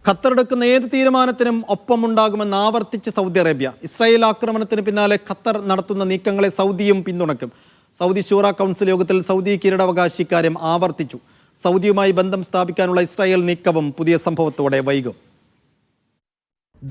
ഖത്തറെടുക്കുന്ന ഏത് തീരുമാനത്തിനും ഒപ്പമുണ്ടാകുമെന്ന് ആവർത്തിച്ച് Saudi Arabia. Israel ആക്രമണത്തിന് പിന്നാലെ ഖത്തർ നടത്തുന്ന നീക്കങ്ങളെ സൗദിയും പിന്തുണയ്ക്കും. സൗദി ഷൂറ കൗൺസിൽ യോഗത്തിൽ സൗദി കിരീടാവകാശി ഇക്കാര്യം ആവർത്തിച്ചു. സൗദിയുമായി ബന്ധം സ്ഥാപിക്കാനുള്ള ഇസ്രായേൽ നീക്കവും പുതിയ സംഭവത്തോടെ വൈകും.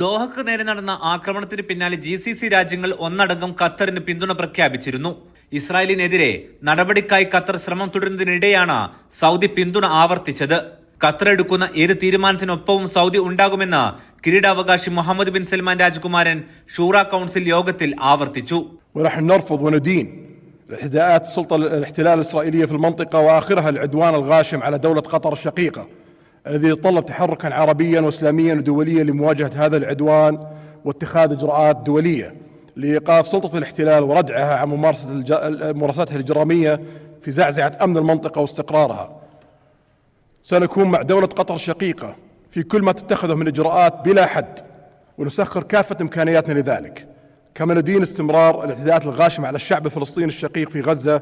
ദോഹക്ക് നേരെ നടന്ന ആക്രമണത്തിന് പിന്നാലെ GCC രാജ്യങ്ങൾ ഒന്നടങ്കം ഖത്തറിന് പിന്തുണ പ്രഖ്യാപിച്ചിരുന്നു. ഇസ്രായേലിനെതിരെ നടപടിക്കായി ഖത്തർ ശ്രമം തുടരുന്നതിനിടെയാണ് സൗദി പിന്തുണ ആവർത്തിച്ചത്. ഖത്തർ എടുക്കുന്ന ഏത് തീരുമാനത്തിനൊപ്പവും സൗദി ഉണ്ടാകുമെന്ന് കിരീടാവകാശി മുഹമ്മദ് ബിൻ സൽമാൻ രാജകുമാരൻ ഷൂറ കൗൺസിൽ യോഗത്തിൽ ആവർത്തിച്ചു. الاعتداءات السلطة الاحتلال الإسرائيلية في المنطقة وآخرها العدوان الغاشم على دولة قطر الشقيقة الذي يتطلب تحركا عربيا وإسلاميا ودوليا لمواجهة هذا العدوان واتخاذ إجراءات دولية لإيقاف سلطة الاحتلال وردعها عن ممارساتها الإجرامية في زعزعة أمن المنطقة واستقرارها. سنكون مع دولة قطر الشقيقة في كل ما تتخذه من إجراءات بلا حد ونسخر كافة إمكانياتنا لذلك. كما ندين استمرار الاعتداءات الغاشمة على الشعب الفلسطيني الشقيق في غزة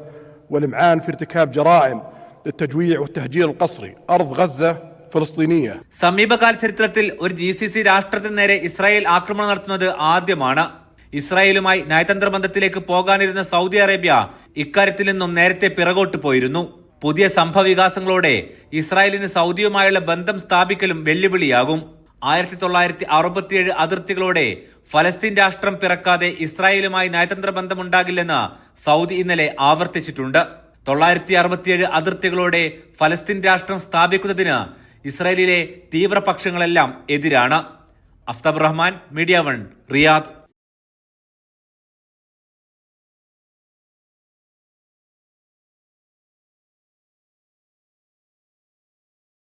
والإمعان في ارتكاب جرائم للتجويع والتهجير القسري. أرض غزة فلسطينية. സമീപകാല ചരിത്രത്തിൽ ഒരു GCC രാഷ്ട്രത്തിന് നേരെ ഇസ്രായേൽ ആക്രമണം നടത്തുന്നത് ആദ്യമാണ്. ഇസ്രായേലുമായി നയതന്ത്ര ബന്ധത്തിലേക്ക് പോകാനിരുന്ന സൗദി അറേബ്യ ഇക്കാര്യത്തിൽ നിന്നും നേരത്തെ പിറകോട്ട് പോയിരുന്നു. പുതിയ സംഭവവികാസങ്ങളോടെ ഇസ്രായേലിന് സൗദിയുമായുള്ള ബന്ധം സ്ഥാപിക്കലും വെല്ലുവിളിയാകും. 1967 അതിർത്തികളോടെ ഫലസ്തീൻ രാഷ്ട്രം പിറക്കാതെ ഇസ്രായേലുമായി നയതന്ത്ര ബന്ധമുണ്ടാകില്ലെന്ന് സൗദി ഇന്നലെ ആവർത്തിച്ചിട്ടുണ്ട്. 967 അതിർത്തികളോടെ ഫലസ്തീൻ രാഷ്ട്രം സ്ഥാപിക്കുന്നതിന് ഇസ്രായേലിലെ തീവ്രപക്ഷങ്ങളെല്ലാം എതിരാണ്. Aftab Rahman, media 1, Riyadh.